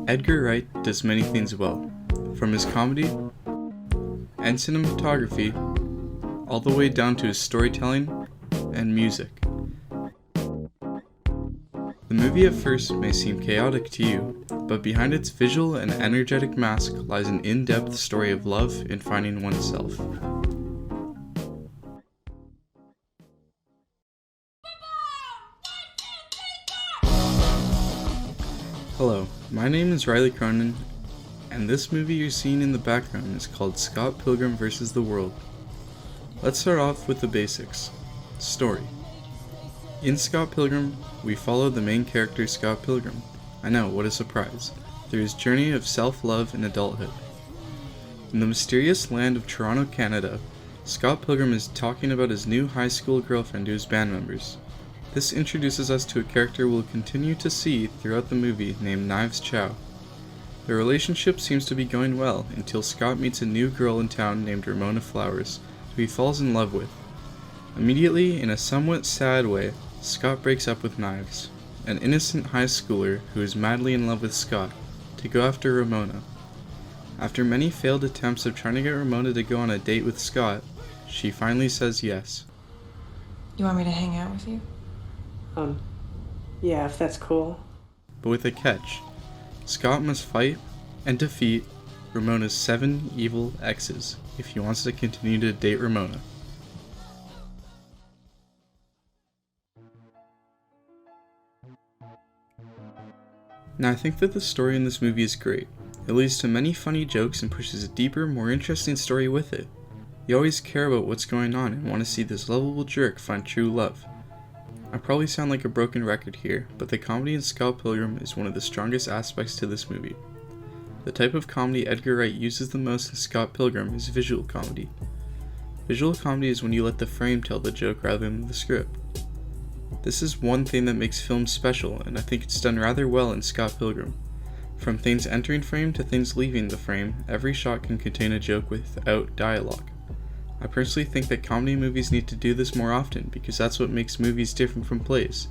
Edgar Wright does many things well, from his comedy and cinematography all the way down to his storytelling and music. The movie at first may seem chaotic to you, but behind its visual and energetic mask lies an in-depth story of love and finding oneself. Hello, my name is Riley Cronin, and this movie you're seeing in the background is called Scott Pilgrim vs. the World. Let's start off with the basics. Story. In Scott Pilgrim, we follow the main character Scott Pilgrim. I know, what a surprise. Through his journey of self-love and adulthood. In the mysterious land of Toronto, Canada, Scott Pilgrim is talking about his new high school girlfriend to his band members. This introduces us to a character we'll continue to see throughout the movie named Knives Chow. Their relationship seems to be going well until Scott meets a new girl in town named Ramona Flowers, who he falls in love with. Immediately, in a somewhat sad way, Scott breaks up with Knives, an innocent high schooler who is madly in love with Scott, to go after Ramona. After many failed attempts of trying to get Ramona to go on a date with Scott, she finally says yes. You want me to hang out with you? Yeah, if that's cool. But with a catch. Scott must fight and defeat Ramona's 7 evil exes if he wants to continue to date Ramona. Now I think that the story in this movie is great. It leads to many funny jokes and pushes a deeper, more interesting story with it. You always care about what's going on and want to see this lovable jerk find true love. I probably sound like a broken record here, but the comedy in Scott Pilgrim is one of the strongest aspects to this movie. The type of comedy Edgar Wright uses the most in Scott Pilgrim is visual comedy. Visual comedy is when you let the frame tell the joke rather than the script. This is one thing that makes films special, and I think it's done rather well in Scott Pilgrim. From things entering frame to things leaving the frame, every shot can contain a joke without dialogue. I personally think that comedy movies need to do this more often because that's what makes movies different from plays.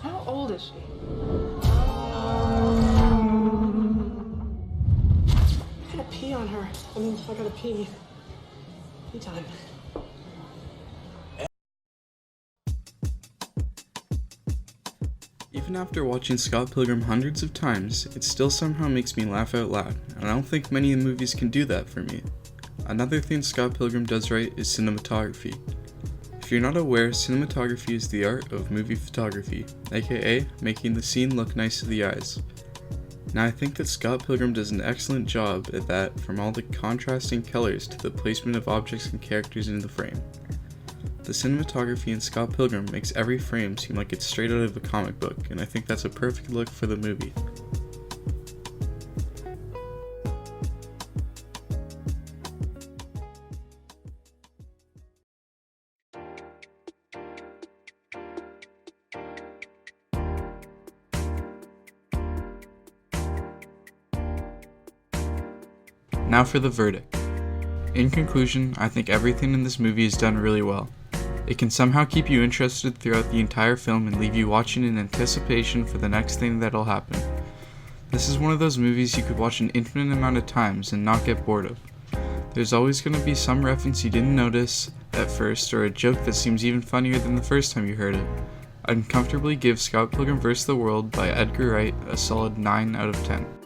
How old is she? I gotta pee on her. I gotta pee. Pee time. Even after watching Scott Pilgrim hundreds of times, it still somehow makes me laugh out loud, and I don't think many movies can do that for me. Another thing Scott Pilgrim does right is cinematography. If you're not aware, cinematography is the art of movie photography, aka making the scene look nice to the eyes. Now I think that Scott Pilgrim does an excellent job at that, from all the contrasting colors to the placement of objects and characters in the frame. The cinematography in Scott Pilgrim makes every frame seem like it's straight out of a comic book, and I think that's a perfect look for the movie. Now for the verdict. In conclusion, I think everything in this movie is done really well. It can somehow keep you interested throughout the entire film and leave you watching in anticipation for the next thing that'll happen. This is one of those movies you could watch an infinite amount of times and not get bored of. There's always going to be some reference you didn't notice at first, or a joke that seems even funnier than the first time you heard it. I'd comfortably give Scott Pilgrim vs. the World by Edgar Wright a solid 9 out of 10.